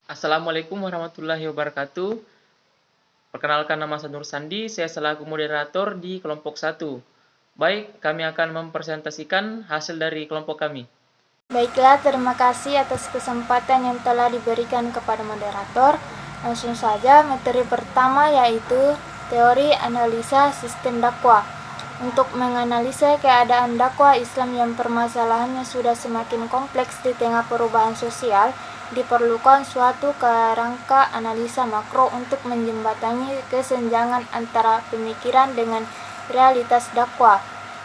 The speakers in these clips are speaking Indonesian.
Assalamualaikum warahmatullahi wabarakatuh. Perkenalkan, nama saya Nur Sandi, saya selaku moderator di kelompok 1. Baik, kami akan mempresentasikan hasil dari kelompok kami. Baiklah, terima kasih atas kesempatan yang telah diberikan kepada moderator. Langsung saja, materi pertama yaitu teori analisa sistem dakwah. Untuk menganalisa keadaan dakwah Islam yang permasalahannya sudah semakin kompleks di tengah perubahan sosial, diperlukan suatu kerangka analisa makro untuk menjembatani kesenjangan antara pemikiran dengan realitas dakwah.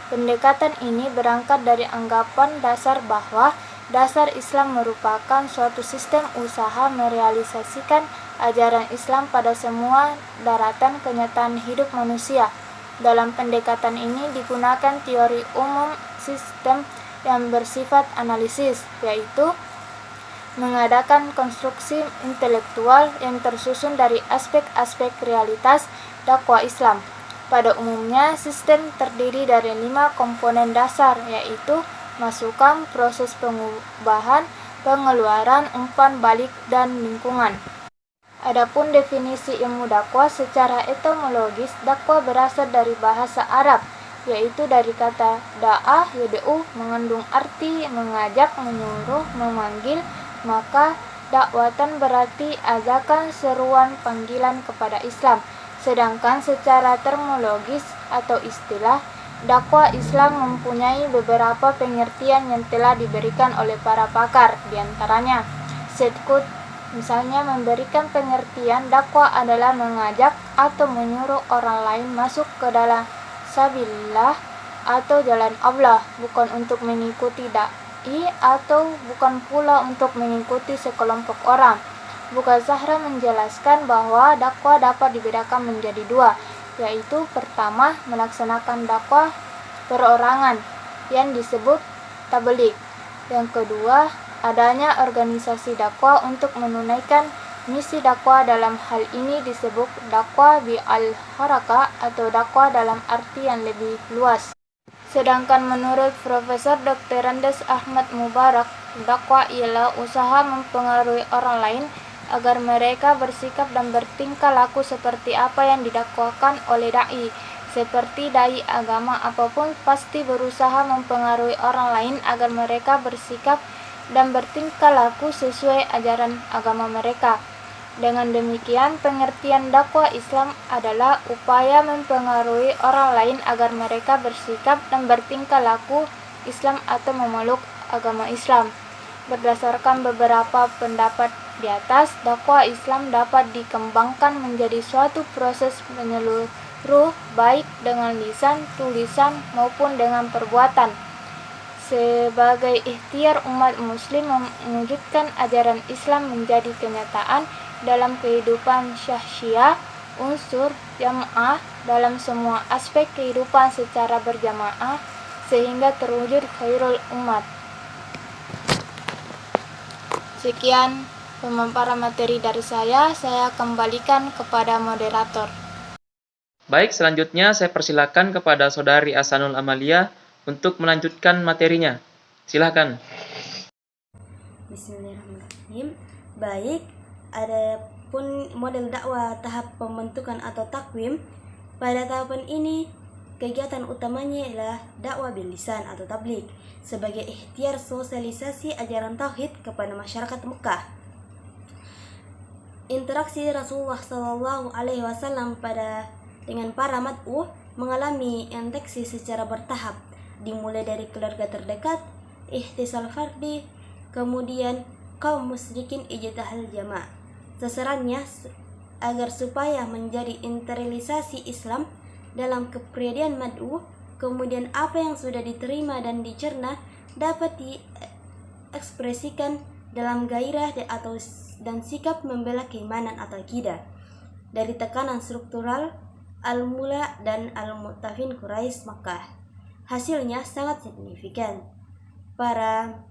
Pendekatan ini berangkat dari anggapan dasar bahwa dasar Islam merupakan suatu sistem usaha merealisasikan ajaran Islam pada semua daratan kenyataan hidup manusia. Dalam pendekatan ini digunakan teori umum sistem yang bersifat analisis, yaitu mengadakan konstruksi intelektual yang tersusun dari aspek-aspek realitas dakwah Islam. Pada umumnya, sistem terdiri dari 5 komponen dasar, yaitu masukan, proses pengubahan, pengeluaran, umpan balik, dan lingkungan. Adapun definisi ilmu dakwah secara etimologis, dakwah berasal dari bahasa Arab, yaitu dari kata da'ah, yad'u, mengandung arti mengajak, menyuruh, memanggil, maka dakwatan berarti ajakan, seruan, panggilan kepada Islam. Sedangkan secara terminologis atau istilah, dakwah Islam mempunyai beberapa pengertian yang telah diberikan oleh para pakar, diantaranya Syed Qutb misalnya memberikan pengertian dakwah adalah mengajak atau menyuruh orang lain masuk ke dalam sabilillah atau jalan Allah, bukan untuk mengikuti dai atau bukan pula untuk mengikuti sekelompok orang. Buka Zahra menjelaskan bahwa dakwah dapat dibedakan menjadi 2, yaitu pertama melaksanakan dakwah perorangan yang disebut tabligh. Yang kedua, adanya organisasi dakwah untuk menunaikan misi dakwah. Dalam hal ini disebut dakwah bil-harakah atau dakwah dalam arti yang lebih luas. Sedangkan menurut Profesor Dr. Andes Ahmad Mubarak, dakwah ialah usaha mempengaruhi orang lain agar mereka bersikap dan bertingkah laku seperti apa yang didakwakan oleh dai. Seperti dai agama apapun pasti berusaha mempengaruhi orang lain agar mereka bersikap dan bertingkah laku sesuai ajaran agama mereka. Dengan demikian, pengertian dakwah Islam adalah upaya mempengaruhi orang lain agar mereka bersikap dan bertingkah laku Islam atau memeluk agama Islam. Berdasarkan beberapa pendapat di atas, dakwah Islam dapat dikembangkan menjadi suatu proses menyeluruh, baik dengan lisan, tulisan, maupun dengan perbuatan, sebagai ikhtiar umat muslim mewujudkan ajaran Islam menjadi kenyataan dalam kehidupan syahsiah, unsur jamaah dalam semua aspek kehidupan secara berjamaah, sehingga terwujud khairul umat. Sekian pemaparan materi dari saya kembalikan kepada moderator. Baik, selanjutnya saya persilakan kepada Saudari Asanul Amalia untuk melanjutkan materinya. Silakan. Bismillahirrahmanirrahim. Baik, adapun model dakwah tahap pembentukan atau takwim. Pada tahapan ini, kegiatan utamanya adalah dakwah bil lisan atau tabligh sebagai ikhtiar sosialisasi ajaran tauhid kepada masyarakat Mekah. Interaksi Rasulullah SAW dengan para mad'u mengalami interaksi secara bertahap, dimulai dari keluarga terdekat, ihtisal fardi, kemudian kaum musyrikin ijtihad jama'. Sasarannya agar supaya menjadi internalisasi Islam dalam kepribadian mad'u, kemudian apa yang sudah diterima dan dicerna dapat diekspresikan dalam gairah dan sikap membela keimanan atau akidah dari tekanan struktural al-mula dan al-mu'tafin Quraisy Makkah. Hasilnya sangat signifikan. Para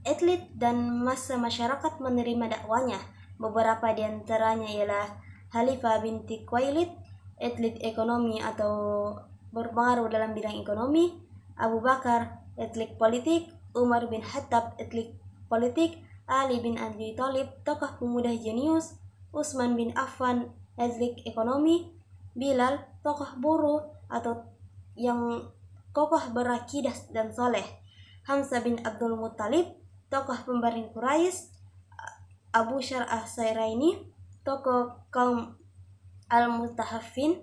atlet dan massa masyarakat menerima dakwanya. Beberapa di antaranya ialah Khalifah binti Khuwailid, atlet ekonomi atau berpengaruh dalam bidang ekonomi, Abu Bakar, atlet politik, Umar bin Khattab, atlet politik, Ali bin Abi Thalib, tokoh pemuda jenius, Utsman bin Affan, atlet ekonomi, Bilal, tokoh buruh atau yang kokoh berakidah dan soleh, Hamzah bin Abdul Muttalib, tokoh pembaring Quraisy, Abu Syar as-Sairaini, tokoh kaum Al-Mutahaffin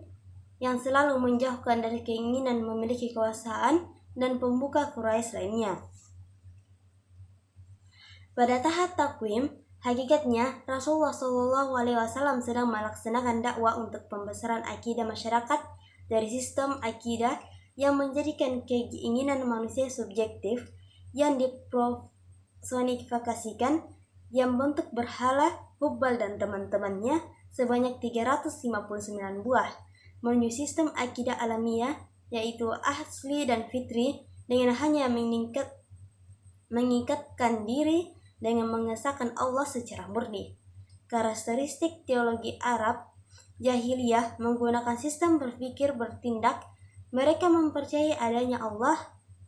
yang selalu menjauhkan dari keinginan memiliki kekuasaan, dan pembuka Quraisy lainnya. Pada tahap takwim, hakikatnya Rasulullah SAW sedang melaksanakan dakwah untuk pembesaran akidah masyarakat dari sistem akidah yang menjadikan keinginan manusia subjektif yang dipersonifikasikan yang bentuk berhala, Hubal dan teman-temannya sebanyak 359 buah, menuju sistem akidah alamiah yaitu asli dan fitri dengan hanya mengikatkan diri dengan mengesahkan Allah secara murni. Karakteristik teologi Arab jahiliyah menggunakan sistem berpikir bertindak. Mereka mempercayai adanya Allah,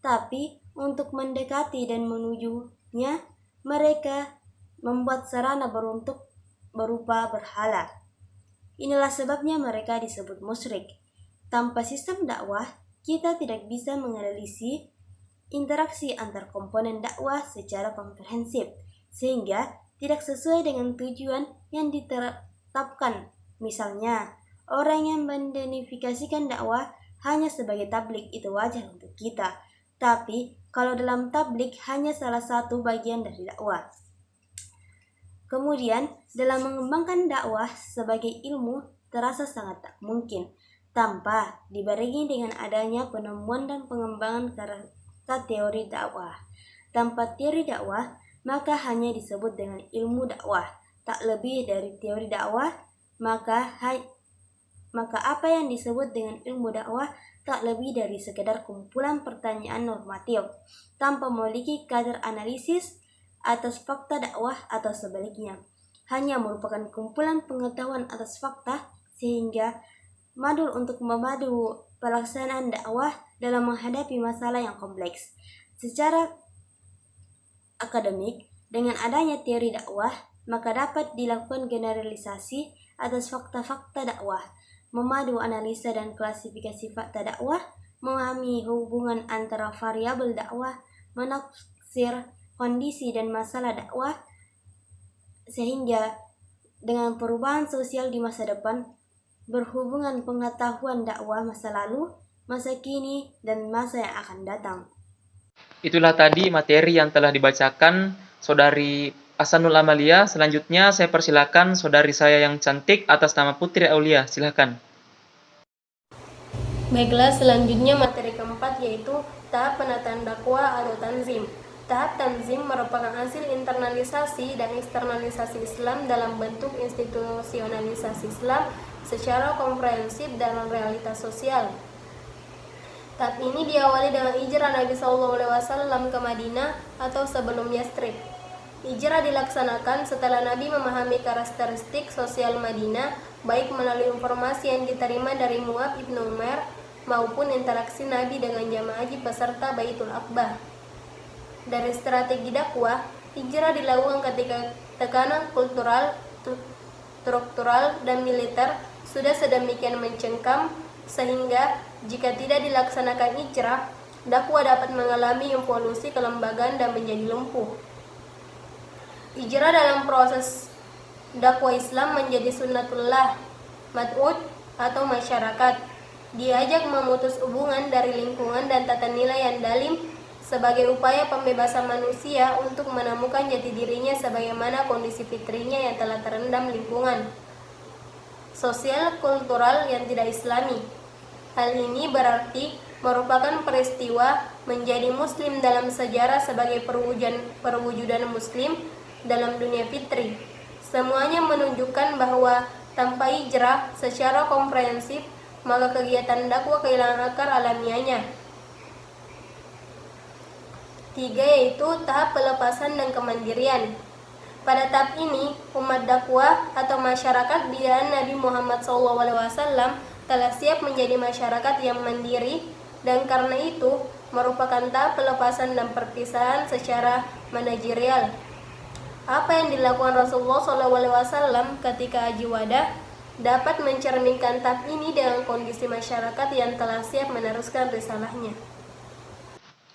tapi untuk mendekati dan menujunya, mereka membuat sarana beruntuk berupa berhala. Inilah sebabnya mereka disebut musyrik. Tanpa sistem dakwah, kita tidak bisa menganalisis interaksi antar komponen dakwah secara komprehensif, sehingga tidak sesuai dengan tujuan yang ditetapkan. Misalnya, orang yang mendenifikasikan dakwah hanya sebagai tablik itu wajar untuk kita, tapi kalau dalam tablik hanya salah satu bagian dari dakwah. Kemudian, dalam mengembangkan dakwah sebagai ilmu terasa sangat tak mungkin tanpa dibarengi dengan adanya penemuan dan pengembangan karena teori dakwah. Tanpa teori dakwah, maka hanya disebut dengan ilmu dakwah, tak lebih dari teori dakwah. Maka apa yang disebut dengan ilmu dakwah tak lebih dari sekedar kumpulan pertanyaan normatif tanpa memiliki kadar analisis atas fakta dakwah atau sebaliknya, hanya merupakan kumpulan pengetahuan atas fakta sehingga madul untuk memadu pelaksanaan dakwah dalam menghadapi masalah yang kompleks. Secara akademik, dengan adanya teori dakwah, maka dapat dilakukan generalisasi atas fakta-fakta dakwah, memadu analisa dan klasifikasi fakta dakwah, memahami hubungan antara variabel dakwah, menaksir kondisi dan masalah dakwah, sehingga dengan perubahan sosial di masa depan berhubungan pengetahuan dakwah masa lalu, masa kini, dan masa yang akan datang. Itulah tadi materi yang telah dibacakan Saudari Ahsanul Amalia. Selanjutnya saya persilakan saudari saya yang cantik atas nama Putri Aulia. Silakan. Baiklah, selanjutnya materi keempat yaitu tahap penataan dakwah atau tanzim. Tahap tanzim merupakan hasil internalisasi dan eksternalisasi Islam dalam bentuk institusionalisasi Islam secara komprehensif dalam realitas sosial. Tahap ini diawali dengan hijrah Nabi SAW ke Madinah atau sebelum Yastrib. Hijrah dilaksanakan setelah Nabi memahami karakteristik sosial Madinah, baik melalui informasi yang diterima dari Mu'ab ibn Umar maupun interaksi Nabi dengan jamaah haji peserta Baitul Aqbah. Dari strategi dakwah, hijrah dilakukan ketika tekanan kultural, struktural, dan militer sudah sedemikian mencengkam sehingga jika tidak dilaksanakan hijrah, dakwah dapat mengalami involusi kelembagaan dan menjadi lumpuh. Hijrah dalam proses dakwah Islam menjadi sunnatullah mad'ud atau masyarakat, diajak memutus hubungan dari lingkungan dan tata nilai yang dalim sebagai upaya pembebasan manusia untuk menemukan jati dirinya sebagaimana kondisi fitrinya yang telah terendam lingkungan sosial kultural yang tidak islami. Hal ini berarti merupakan peristiwa menjadi muslim dalam sejarah sebagai perwujudan muslim dalam dunia fitri. Semuanya menunjukkan bahwa tanpa hijrah secara komprehensif, maka kegiatan dakwah kehilangan akar alamiahnya. 3 yaitu tahap pelepasan dan kemandirian. Pada tahap ini, umat dakwah atau masyarakat binaan Nabi Muhammad SAW telah siap menjadi masyarakat yang mandiri, dan karena itu merupakan tahap pelepasan dan perpisahan secara manajerial. Apa yang dilakukan Rasulullah SAW ketika Haji Wada dapat mencerminkan tahap ini dengan kondisi masyarakat yang telah siap meneruskan risalahnya.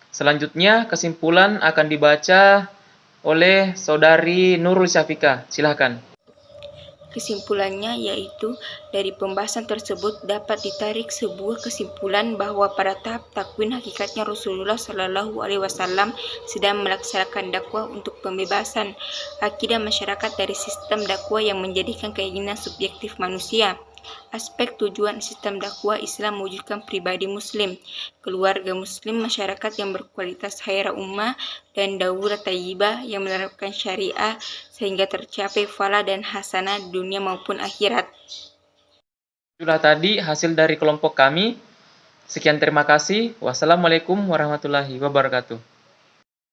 Selanjutnya, kesimpulan akan dibaca oleh Saudari Nurul Syafika. Silahkan. Kesimpulannya yaitu, dari pembahasan tersebut dapat ditarik sebuah kesimpulan bahwa pada tahap takwin hakikatnya Rasulullah Shallallahu Alaihi Wasallam sedang melaksanakan dakwah untuk pembebasan akidah masyarakat dari sistem dakwah yang menjadikan keinginan subjektif manusia. Aspek tujuan sistem dakwah Islam mewujudkan pribadi muslim, keluarga muslim, masyarakat yang berkualitas khairah ummah, dan daulah thayyibah yang menerapkan syariah sehingga tercapai falah dan hasanah dunia maupun akhirat. Itulah tadi hasil dari kelompok kami. Sekian, terima kasih. Wassalamualaikum warahmatullahi wabarakatuh.